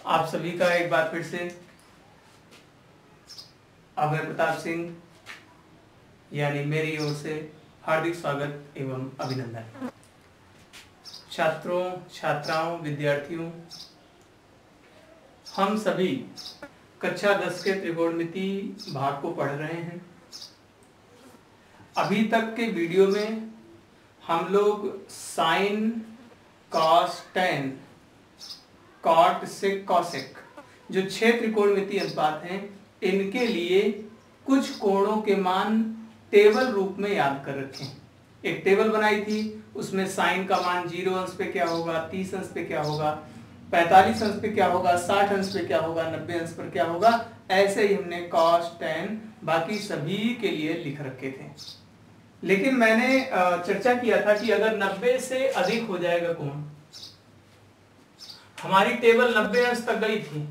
आप सभी का एक बार फिर से अभय प्रताप सिंह यानी मेरी ओर से हार्दिक स्वागत एवं अभिनंदन। छात्रों, छात्राओं, विद्यार्थियों, हम सभी कक्षा 10 के त्रिकोणमिति भाग को पढ़ रहे हैं। अभी तक के वीडियो में हम लोग साइन, कॉस, टेन, कॉट, सेक, कॉसेक जो 6 त्रिकोणमिति अनुपात हैं, इनके लिए कुछ कोणों के मान टेबल रूप में याद कर रखें। एक टेबल बनाई थी, उसमें साइन का मान 0 अंश पे क्या होगा, 30 अंश पे क्या होगा, 45 अंश पे क्या होगा, 60 अंश पे क्या होगा, 90 अंश पर क्या होगा। ऐसे ही हमने कॉस, टेन बाकी सभी के लिए लिख रखे थे। लेकिन मैंने चर्चा किया था कि अगर 90 से अधिक हो जाएगा कोण, हमारी टेबल 90 अंश तक गई थी,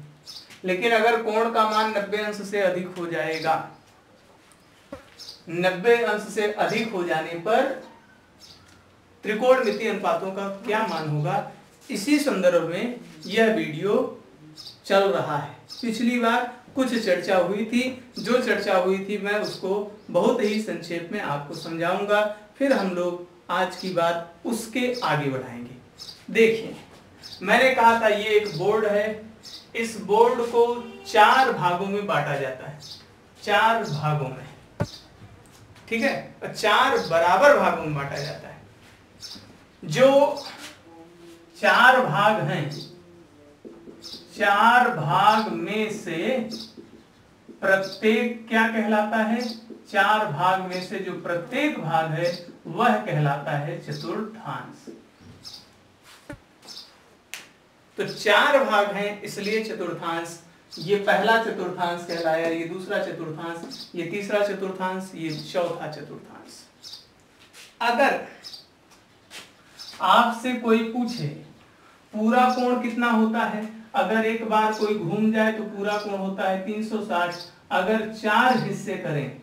लेकिन अगर कोण का मान 90 अंश से अधिक हो जाएगा, 90 अंश से अधिक हो जाने पर त्रिकोणमिति अनुपातों का क्या मान होगा, इसी संदर्भ में यह वीडियो चल रहा है। पिछली बार कुछ चर्चा हुई थी, जो चर्चा हुई थी मैं उसको बहुत ही संक्षेप में आपको समझाऊंगा, फिर हम लोग आज की बात उसके आगे बढ़ाएंगे। देखिए, मैंने कहा था ये एक बोर्ड है, इस बोर्ड को 4 भागों में बांटा जाता है, 4 भागों में, ठीक है, 4 बराबर भागों में बांटा जाता है। जो 4 भाग हैं, 4 भाग में से प्रत्येक क्या कहलाता है, 4 भाग में से जो प्रत्येक भाग है वह कहलाता है चतुर्थांश। तो 4 भाग हैं इसलिए चतुर्थांश। ये पहला चतुर्थांश कहलाया, ये दूसरा चतुर्थांश, ये तीसरा चतुर्थांश, ये चौथा चतुर्थांश। अगर आपसे कोई पूछे पूरा कोण कितना होता है, अगर एक बार कोई घूम जाए तो पूरा कोण होता है 360। अगर 4 हिस्से करें,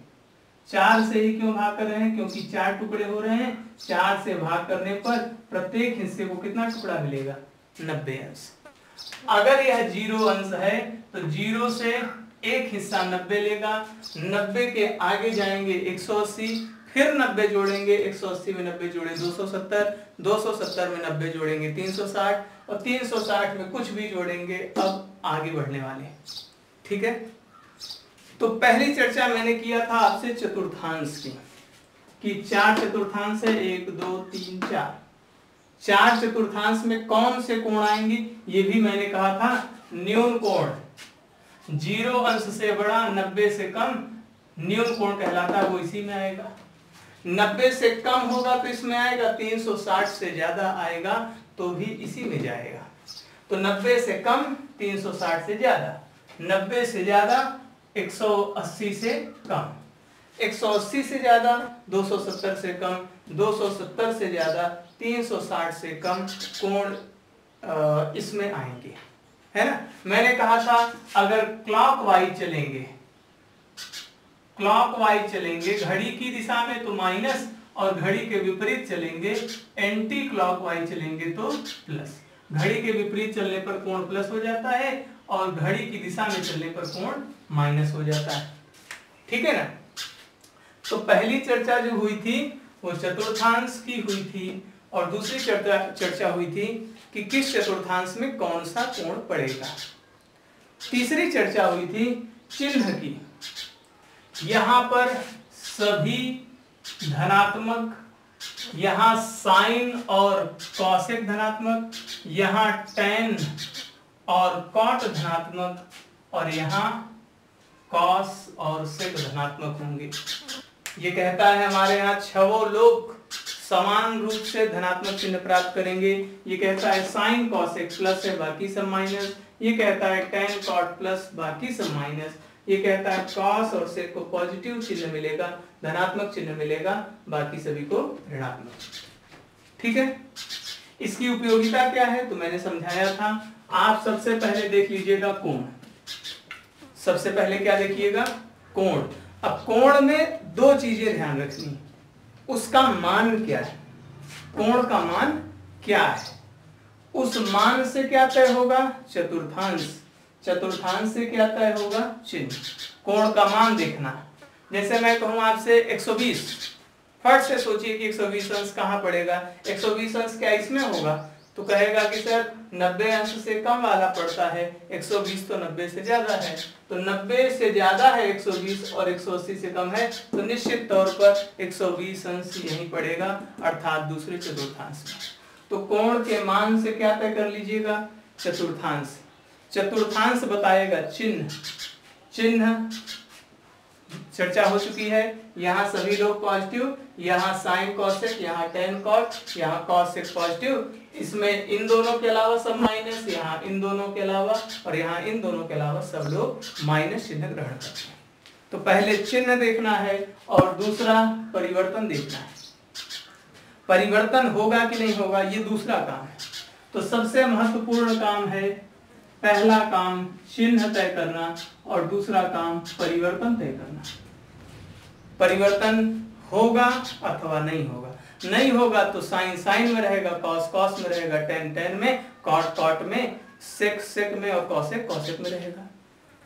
4 से ही क्यों भाग कर रहे हैं, क्योंकि 4 टुकड़े हो रहे हैं, 4 से भाग करने पर प्रत्येक हिस्से को कितना टुकड़ा मिलेगा, 90 अंश। अगर यह 0 अंश है तो 0 से एक हिस्सा 90 लेगा, 90 के आगे जाएंगे 180, फिर 90 जोड़ेंगे, 180 में 90 जोड़े 270, 270 में 90 जोड़ेंगे 360, और 360 में कुछ भी जोड़ेंगे। अब आगे बढ़ने वाले, ठीक है। तो पहली चर्चा मैंने किया था आपसे चतुर्थांश की, कि 4 चतुर्थांश है, 1 2 3 4। 4 चतुर्थांश में कौन से कोण आएंगे, ये भी मैंने कहा था। न्यून कोण, 0 अंश से बड़ा, 90 से कम, न्यून कोण कहलाता है, वो इसी में आएगा। 90 से कम होगा तो इसमें आएगा, 360 से ज्यादा आएगा तो भी इसी में जाएगा। तो 90 से कम, 360 से ज्यादा, 90 से ज्यादा, 180 से कम, 180 से ज्यादा, 270 से कम, 270 से ज्यादा, 360 से कम कोण इसमें आएंगे, है ना। मैंने कहा था अगर क्लॉकवाइज चलेंगे, क्लॉकवाइज चलेंगे घड़ी की दिशा में तो माइनस, और घड़ी के विपरीत चलेंगे, एंटी क्लॉकवाइज चलेंगे तो प्लस। घड़ी के विपरीत चलने पर कोण प्लस हो जाता है, और घड़ी की दिशा में चलने पर कोण माइनस हो जाता है, ठीक है ना। तो पहली चर्चा जो हुई थी वो चतुर्थांश की हुई थी, और दूसरी चर्चा हुई थी कि किस चतुर्थांश में कौन सा कोण पड़ेगा। तीसरी चर्चा हुई थी चिन्ह की। यहां पर सभी धनात्मक, यहां साइन और कॉसेक धनात्मक, यहां टेन और कॉट धनात्मक, और यहां कॉस और सेक धनात्मक होंगे। ये कहता है हमारे यहाँ 6 लोग समान रूप से धनात्मक चिन्ह प्राप्त करेंगे। ये कहता है साइन कॉसेक प्लस है, बाकी सब माइनस। ये कहता है टेन कॉट प्लस, बाकी सब माइनस। ये कहता है कॉस और सेक को पॉजिटिव चिन्ह मिलेगा, धनात्मक चिन्ह मिलेगा, बाकी सभी को ऋणात्मक, ठीक है। इसकी उपयोगिता क्या है तो मैंने समझाया था। आप सबसे पहले देख लीजिएगा कोण, सबसे पहले क्या देखिएगा, कोण। अब कोण में 2 चीजें ध्यान रखनी, उसका मान क्या है, कोण का मान क्या है, उस मान से क्या तय होगा? चतुर्थांश। चतुर्थांश से क्या तय होगा? चिन्ह। कोण का मान देखना। जैसे मैं कहूं आपसे 120, फट से सोचिए कि 120 अंश कहाँ पड़ेगा? 120 अंश क्या इसमें होगा? तो कहेगा कि सर 90 अंश से कम वाला पड़ता है, 120 तो 90 से ज्यादा है। तो 90 से ज्यादा है 120 और 180 से कम है, तो निश्चित तौर पर 120 अंश यहीं पड़ेगा, अर्थात दूसरे चतुर्थांश में। तो कोण के मान से क्या तय कर लीजिएगा? चतुर्थांश। चतुर्थांश बताएगा चिन्ह। चिन्ह चर्चा हो चुकी है। यहाँ सभी लोग पॉजिटिव, यहाँ साइन कॉसेक, यहाँ टेन कॉट, यहाँ कॉसेक पॉजिटिव। इसमें इन दोनों के अलावा सब माइनस, यहाँ इन दोनों के अलावा और यहाँ इन दोनों के अलावा सब लोग माइनस चिन्ह ग्रहण करते हैं। तो पहले चिन्ह देखना है और दूसरा परिवर्तन देखना है। परिवर्तन होगा कि नहीं होगा ये दूसरा काम है। तो सबसे महत्वपूर्ण काम है, पहला काम चिन्ह तय करना और दूसरा काम परिवर्तन तय करना। परिवर्तन होगा अथवा नहीं होगा। नहीं होगा तो साइन साइन में रहेगा, कॉस कॉस में रहेगा, टेन टेन में, कॉट कॉट में, सेक सेक में और कॉसेक कॉसेक में रहेगा।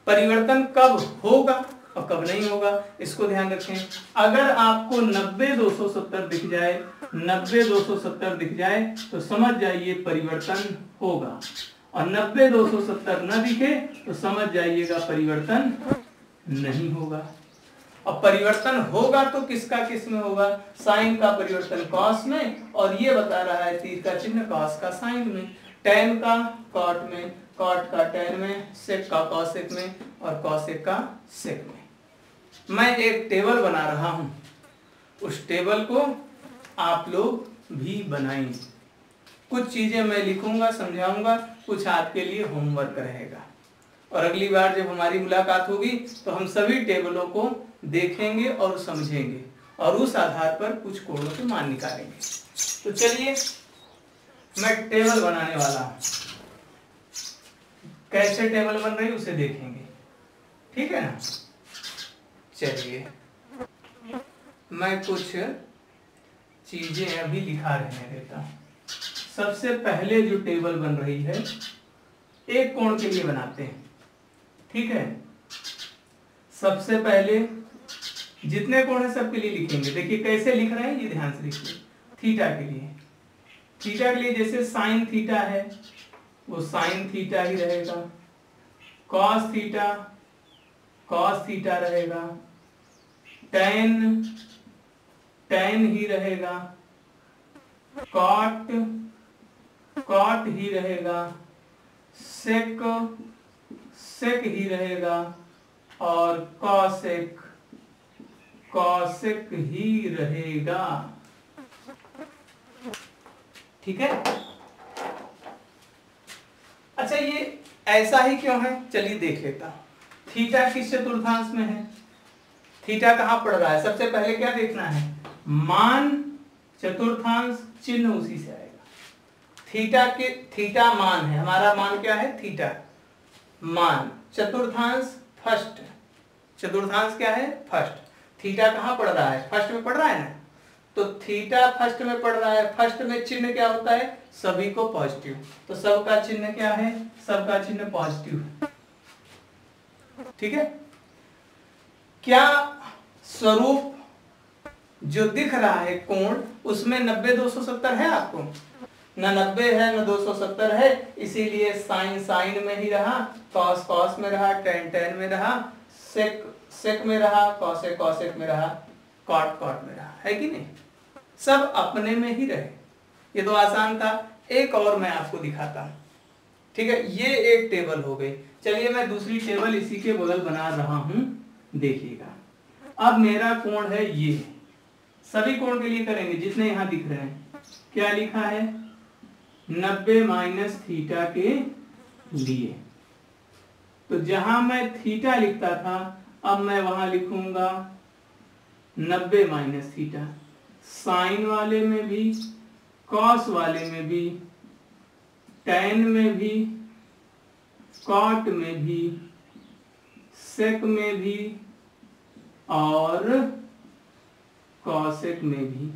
परिवर्तन कब होगा और कब नहीं होगा इसको ध्यान रखें। अगर आपको 90-270 दिख जाए, 90-270 दिख जाए तो समझ जाइए परिवर्तन होगा, और 90-270 न दिखे तो समझ जाइएगा परिवर्तन नहीं होगा। और परिवर्तन होगा तो किसका किस में होगा? साइन का परिवर्तन कॉस में, और ये बता रहा है तीर का चिन्ह कॉस का साइन में, टेन का कॉट में, कॉट का टेन में, सेक का कॉसेक में और कॉसेक का सेक में। मैं एक टेबल बना रहा हूं, उस टेबल को आप लोग भी बनाएंगे। कुछ चीजें मैं लिखूंगा, समझाऊंगा, कुछ आपके लिए होमवर्क रहेगा। और अगली बार जब हमारी मुलाकात होगी तो हम सभी टेबलों को देखेंगे और समझेंगे और उस आधार पर कुछ कोणों के मान निकालेंगे। तो चलिए मैं टेबल बनाने वाला हूं, कैसे टेबल बन रही उसे देखेंगे, ठीक है ना? चलिए मैं कुछ चीजें अभी लिखा रहने देता हूं। सबसे पहले जो टेबल बन रही है एक कोण के लिए बनाते हैं, ठीक है? सबसे पहले जितने कोण है सबके लिए लिखेंगे। देखिए कैसे लिख रहे हैं, ये ध्यान से लिखिए। थीटा के लिए, थीटा के लिए जैसे साइन थीटा है वो साइन थीटा ही रहेगा, कॉस थीटा कॉस थीटा रहेगा, टेन टेन ही रहेगा, कॉट कॉट ही रहेगा, सेक सेक ही रहेगा और कॉसेक कॉसेक ही रहेगा, ठीक है? अच्छा ये ऐसा ही क्यों है, चलिए देख लेता हूं। थीटा किस चतुर्थांश में है? थीटा कहां पड़ रहा है? सबसे पहले क्या देखना है? मान चतुर्थांश, चिन्ह उसी से आएगा। थीटा के थीटा मान है, हमारा मान क्या है? थीटा मान। चतुर्थांश फर्स्ट, चतुर्थांश क्या है? फर्स्ट। थीटा कहां पड़ रहा है? फर्स्ट में पड़ रहा है ना, तो थीटा फर्स्ट में पड़ रहा है। फर्स्ट में चिन्ह क्या होता है? सभी को पॉजिटिव, तो सबका चिन्ह क्या है? सबका चिन्ह पॉजिटिव है, ठीक है? क्या स्वरूप जो दिख रहा है कोण उसमें 90-270 है? आपको न 90 है न 270 है, इसीलिए साइन साइन में ही रहा, कॉस कॉस में रहा, टेन टेन में रहा, सेक सेक में रहा, कॉसेक कॉसेक में रहा, कॉट कॉट में रहा, है कि नहीं? सब अपने में ही रहे। ये तो आसान था। एक और मैं आपको दिखाता हूं, ठीक है? ये एक टेबल हो गई। चलिए मैं दूसरी टेबल इसी के बगल बना रहा हूं, देखिएगा। अब मेरा कोण है ये, सभी कोण के लिए करेंगे जितने यहां दिख रहे हैं। क्या लिखा है? 90 माइनस थीटा के लिए। तो जहां मैं थीटा लिखता था अब मैं वहां लिखूंगा 90 माइनस थीटा। साइन वाले में भी, कॉस वाले में भी, टेन में भी, कॉट में भी, सेक में भी और कॉसेक में भी।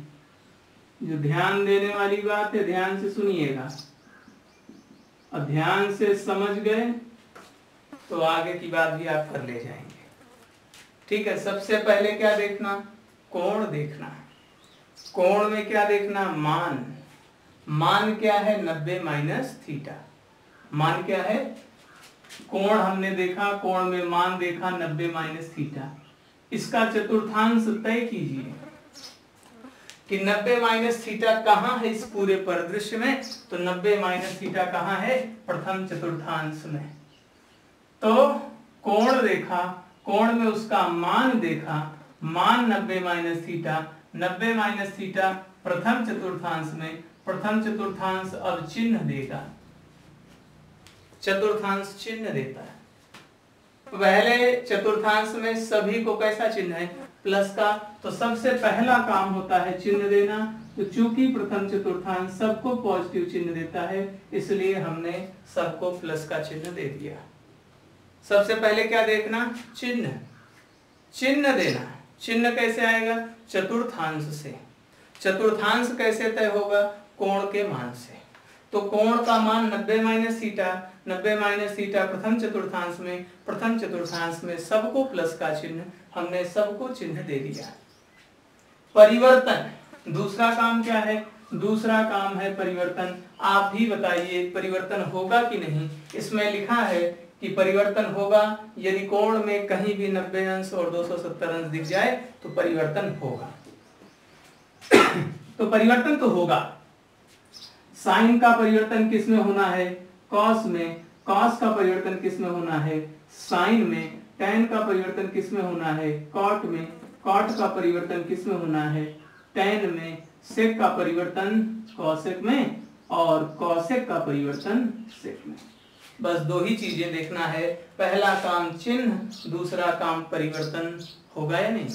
जो ध्यान देने वाली बात है, ध्यान से सुनिएगा। और ध्यान से समझ गए तो आगे की बात भी आप कर ले जाएंगे। ठीक है, सबसे पहले क्या देखना, कोण देखना। कोण में क्या देखना, मान। मान क्या है, 90 माइनस थीटा। मान क्या है, कोण हमने देखा, कोण में मान देखा 90 माइनस थीटा। इसका चतुर्थांश तय कीजिए कि 90 माइनस थीटा कहाँ है इस पूरे परिदृश्य में। तो 90 माइनस थीटा कहाँ है, प्रथम चतुर्थांश में। तो कोण देखा, कोण में उसका मान देखा, मान 90 माइनस थीटा। 90 माइनस थीटा प्रथम चतुर्थांश में, प्रथम चतुर्थांश अब चिन्ह देगा, चतुर्थांश चिन्ह देता है। पहले चतुर्थांश में सभी को कैसा चिन्ह है, प्लस का। तो सबसे पहला काम होता है चिन्ह देना। तो चूंकि प्रथम चतुर्थांश सबको पॉजिटिव चिन्ह देता है, इसलिए हमने सबको प्लस का चिन्ह दे दिया। सबसे पहले क्या देखना, चिन्ह। चिन्ह देना। चिन्ह कैसे आएगा, चतुर्थांश से। चतुर्थांश कैसे तय होगा, कोण के मान से। तो कोण का मान 90 माइनस थीटा। 90 माइनस थीटा प्रथम चतुर्थांश में, प्रथम चतुर्थांश में सबको प्लस का चिन्ह, हमने सबको चिन्ह दे दिया। परिवर्तन, दूसरा काम क्या है, दूसरा काम है परिवर्तन। आप भी बताइए परिवर्तन होगा कि नहीं। इसमें लिखा है कि परिवर्तन होगा यदि कोण में कहीं भी 90 अंश और 270 अंश दिख जाए तो परिवर्तन होगा। तो परिवर्तन तो होगा। साइन का परिवर्तन किस में होना है, कॉस में। कॉस का परिवर्तन किस में होना है, साइन में। टैन का परिवर्तन किस में होना है, कॉट में। कॉट का परिवर्तन किस में होना है, टैन में। सेक का परिवर्तन कॉसेक में, और कॉसेक का परिवर्तन सेक में। बस दो ही चीजें देखना है, पहला काम चिन्ह, दूसरा काम परिवर्तन। होगा या नहीं,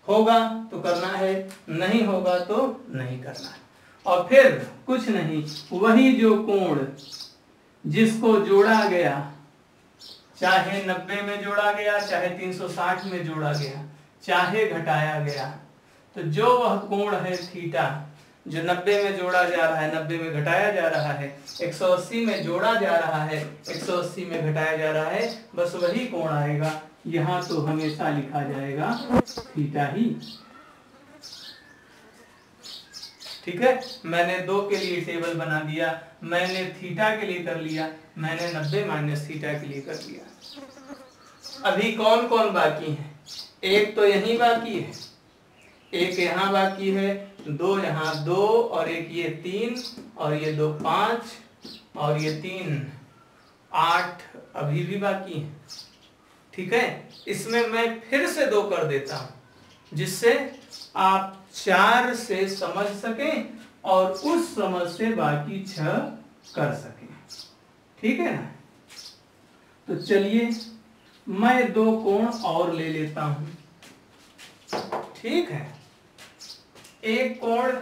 होगा तो करना है, नहीं होगा तो नहीं करना है। और फिर कुछ नहीं, वही जो कोण जिसको जोड़ा गया, चाहे 90 में जोड़ा गया, चाहे 360 में जोड़ा गया, चाहे घटाया गया, तो जो वह कोण है थीटा जो 90 में जोड़ा जा रहा है, 90 में घटाया जा रहा है, 180 में जोड़ा जा रहा है, 180 में घटाया जा रहा है, बस वही कोण आएगा। यहाँ तो हमेशा लिखा जाएगा थीटा ही। ठीक है, मैंने 2 के लिए टेबल बना दिया, मैंने थीटा के लिए कर लिया, मैंने 90 माइनस थीटा के लिए कर लिया। अभी कौन कौन बाकी है, एक तो यही बाकी है, एक यहाँ बाकी है, 2 यहाँ, 2 और एक ये 3 और ये 2 5 और ये 3 8 अभी भी बाकी है। ठीक है, इसमें मैं फिर से 2 कर देता हूं जिससे आप 4 से समझ सकें और उस समझ से बाकी 6 कर सकें। ठीक है ना, तो चलिए मैं 2 कोण और ले लेता हूं। ठीक है, एक कोण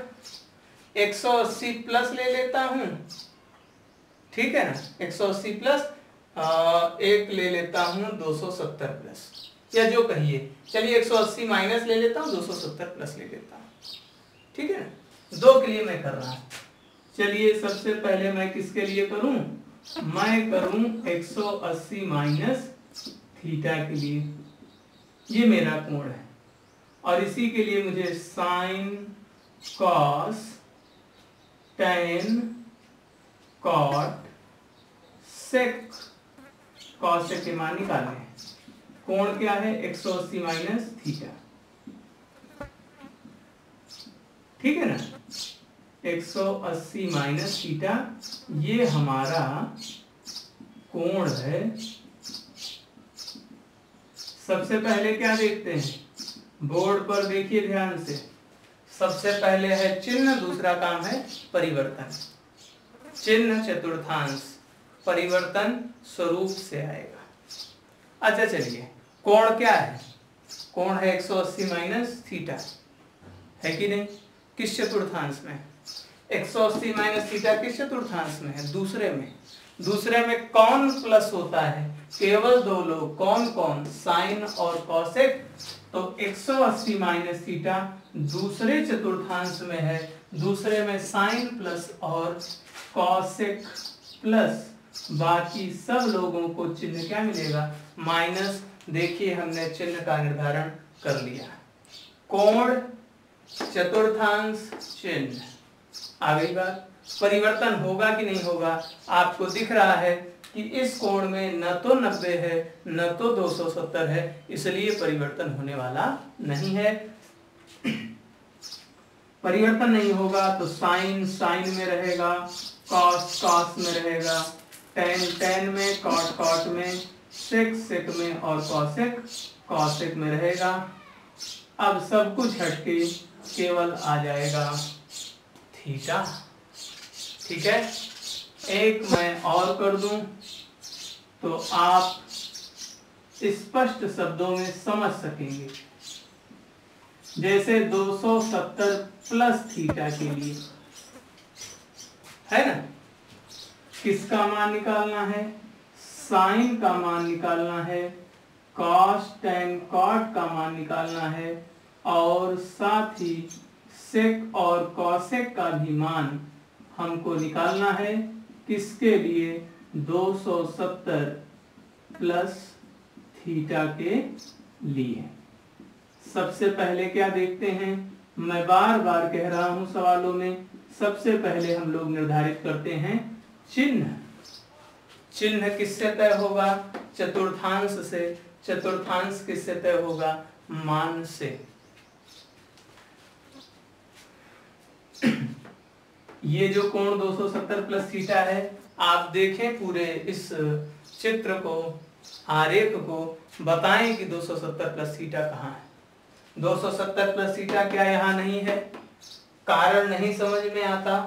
180 प्लस ले लेता हूं। ठीक है ना, 180 प्लस एक ले लेता हूं 270 प्लस, या जो कहिए। चलिए 180 माइनस ले लेता हूं, 270 प्लस ले लेता हूं। ठीक है, 2 के लिए मैं कर रहा हूं। चलिए सबसे पहले मैं किसके लिए करूं, मैं करूं 180 माइनस थीटा के लिए। ये मेरा कोण है और इसी के लिए मुझे साइन, कॉस, टैन, कॉट, सेक, कॉसेक के मान निकालने हैं। कोण क्या है, 180 माइनस थीटा। ठीक है ना, 180 माइनस थीटा ये हमारा कोण है। सबसे पहले क्या देखते हैं, बोर्ड पर देखिए ध्यान से। सबसे पहले है चिन्ह, दूसरा काम है परिवर्तन। चिन्ह चतुर्थांश, परिवर्तन स्वरूप से आएगा। अच्छा चलिए, कोण क्या है, कोण है 180 माइनस थीटा, है कि नहीं। किस चतुर्थांश में, 180 माइनस थीटा किस चतुर्थांश में है, दूसरे में। दूसरे में कौन प्लस होता है, केवल 2 लोग, कौन कौन, साइन और कॉसेक। तो 180 माइनस थीटा दूसरे चतुर्थांश में है, दूसरे में साइन प्लस और कॉसेक प्लस बाकी सब लोगों को चिन्ह क्या मिलेगा, माइनस। देखिए हमने चिन्ह का निर्धारण कर लिया। कोण चतुर्थांश चिन्ह, आ गई बात। परिवर्तन होगा कि नहीं होगा, आपको दिख रहा है कि इस कोण में न तो 90 है न तो 270 है, इसलिए परिवर्तन होने वाला नहीं है। परिवर्तन नहीं होगा तो साइन साइन में रहेगा, कॉस कॉस में रहेगा, टेन टेन में, कॉट कॉट में, सेक सेक में और कॉसेक कॉसेक में रहेगा। अब सब कुछ हटके केवल आ जाएगा थीटा। ठीक है, एक मैं और कर दूं तो आप स्पष्ट शब्दों में समझ सकेंगे। जैसे 270 प्लस थीटा के लिए है ना, किसका मान निकालना है, साइन का मान निकालना है, कॉस टेन कॉट का मान निकालना है, और साथ ही सेक और कॉसेक का भी मान हमको निकालना है। किसके लिए, 270 प्लस थीटा के लिए। सबसे पहले क्या देखते हैं, मैं बार बार कह रहा हूं सवालों में, सबसे पहले हम लोग निर्धारित करते हैं चिन्ह। चिन्ह किससे तय होगा, चतुर्थांश से। चतुर्थांश किससे तय होगा, मान से। ये जो कोण 270 प्लस थीटा है, आप देखें पूरे इस चित्र को, आरेख को, बताएं कि 270 प्लस थीटा कहाँ है। 270 प्लस थीटा क्या यहाँ नहीं है, कारण नहीं समझ में आता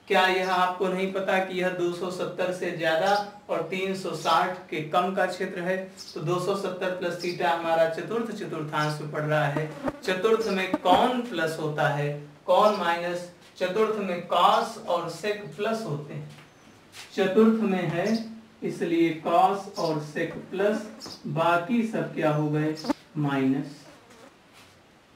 क्या? यह आपको नहीं पता कि यह 270 से ज्यादा और 360 के कम का क्षेत्र है? तो 270 प्लस थीटा हमारा चतुर्थ चतुर्थांश में पड़ रहा है। चतुर्थ में कौन प्लस होता है, कौन माइनस? चतुर्थ में कॉस और सेक प्लस होते हैं, चतुर्थ में है इसलिए कॉस और सेक प्लस, बाकी सब क्या हो गए, माइनस।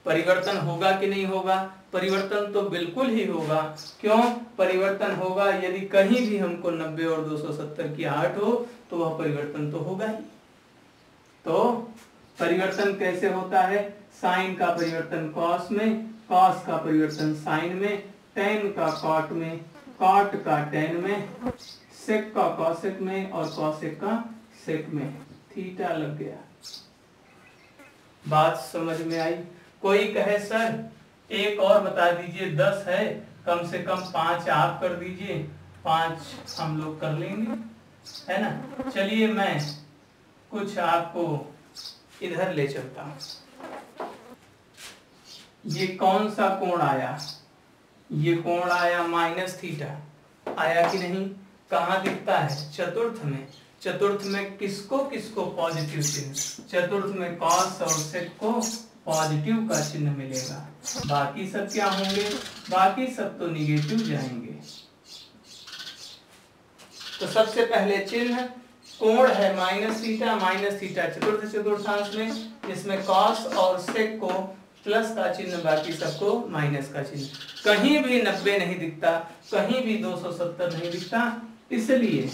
परिवर्तन होगा कि नहीं होगा? परिवर्तन तो बिल्कुल ही होगा। क्यों परिवर्तन होगा? यदि कहीं भी हमको 90 और 270 की आहट हो तो वह परिवर्तन तो होगा ही। तो परिवर्तन कैसे होता है? साइन का परिवर्तन कॉस में, कॉस का परिवर्तन साइन में, टेन का कॉट में, कॉट का टेन में, सेक का कॉसेक में और कॉसेक का सेक में। थीटा लग गया। बात समझ में आई? कोई कहे सर एक और बता दीजिए, 10 है, कम से कम 5 आप कर दीजिए, 5 हम लोग कर लेंगे, है ना। चलिए मैं कुछ आपको इधर ले चलता हूं। ये कौन सा कोण आया? ये कोण आया माइनस थीटा, आया कि नहीं? कहाँ दिखता है? चतुर्थ में। चतुर्थ में किसको किसको पॉजिटिव चिन्ह? चतुर्थ में कॉस और सेक को पॉजिटिव का चिन्ह मिलेगा, बाकी सब क्या होंगे? बाकी सब तो निगेटिव जाएंगे। तो सबसे पहले चिन्ह, कोण है माइनस थीटा चतुर्थ चतुर्थांश में, जिसमें कॉस और सेक को प्लस का चिन्ह, बाकी सबको माइनस का चिन्ह। कहीं भी 90 नहीं दिखता, कहीं भी 270 नहीं दिखता, इसलिए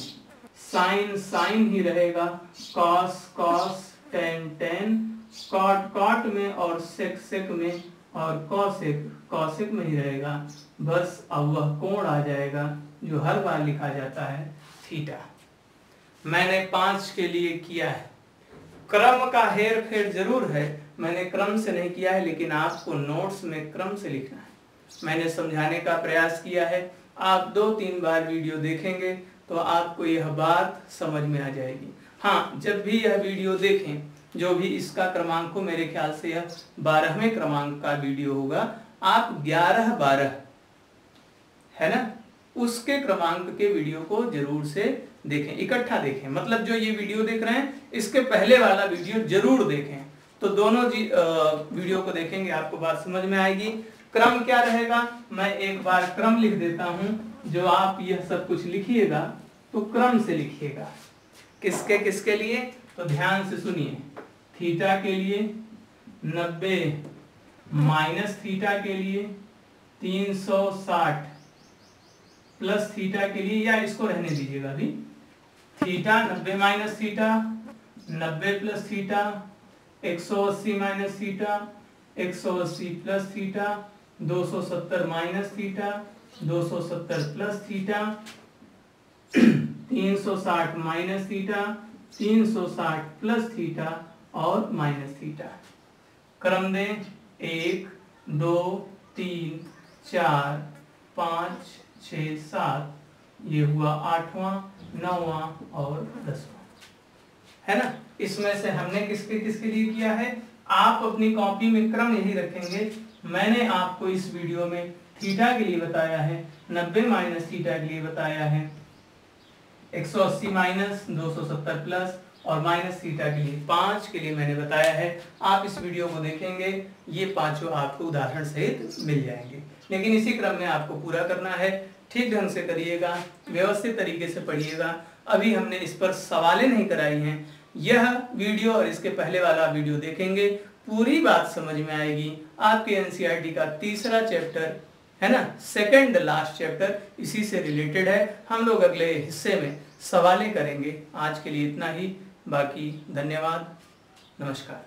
साइन साइन ही रहेगा, cos cos, ten ten, cot cot में और सेक सेक में और कॉसेक कॉसेक में ही रहेगा। बस अब वह कोण आ जाएगा जो हर बार लिखा जाता है थीटा। मैंने 5 के लिए किया है, क्रम का हेर फेर जरूर है, मैंने क्रम से नहीं किया है, लेकिन आपको नोट्स में क्रम से लिखना है। मैंने समझाने का प्रयास किया है, आप 2-3 बार वीडियो देखेंगे तो आपको यह बात समझ में आ जाएगी। हाँ, जब भी यह वीडियो देखें, जो भी इसका क्रमांक हो, मेरे ख्याल से यह 12वें क्रमांक का वीडियो होगा, आप 11-12 है ना, उसके क्रमांक के वीडियो को जरूर से देखें, इकट्ठा देखें। मतलब जो ये वीडियो देख रहे हैं, इसके पहले वाला वीडियो जरूर देखें। तो दोनों वीडियो को देखेंगे, आपको बात समझ में आएगी। क्रम क्या रहेगा, मैं एक बार क्रम लिख देता हूं। जो आप यह सब कुछ लिखिएगा तो क्रम से लिखिएगा। किसके किसके लिए? तो ध्यान से सुनिए। थीटा के लिए 90 माइनस थीटा के लिए 360 प्लस थीटा के लिए, या इसको रहने दीजिएगा अभी, theta 90 minus theta 90 plus theta 180 minus theta 180 plus theta 270 minus theta 270 plus theta 360 minus theta 360 plus theta और माइनस थीटा। क्रम दें 1 2 3 4 5 6 7, ये हुआ 8वां 9वां और 10वां, है ना। इसमें से हमने किसके किसके लिए किया है, आप अपनी कॉपी में क्रम यही रखेंगे। मैंने आपको इस वीडियो में थीटा के लिए बताया है, 90 माइनस थीटा के लिए बताया है, 180 माइनस 270 प्लस और माइनस थीटा के लिए 5 के लिए मैंने बताया है। आप इस वीडियो को देखेंगे, ये पांचों आपको उदाहरण सहित मिल जाएंगे, लेकिन इसी क्रम में आपको पूरा करना है। ठीक ढंग से करिएगा, व्यवस्थित तरीके से पढ़िएगा। अभी हमने इस पर सवालें नहीं कराई हैं, यह वीडियो और इसके पहले वाला वीडियो देखेंगे, पूरी बात समझ में आएगी। आपके एनसीईआरटी का तीसरा चैप्टर है ना, सेकंड लास्ट चैप्टर इसी से रिलेटेड है। हम लोग अगले हिस्से में सवालें करेंगे। आज के लिए इतना ही, बाकी धन्यवाद, नमस्कार।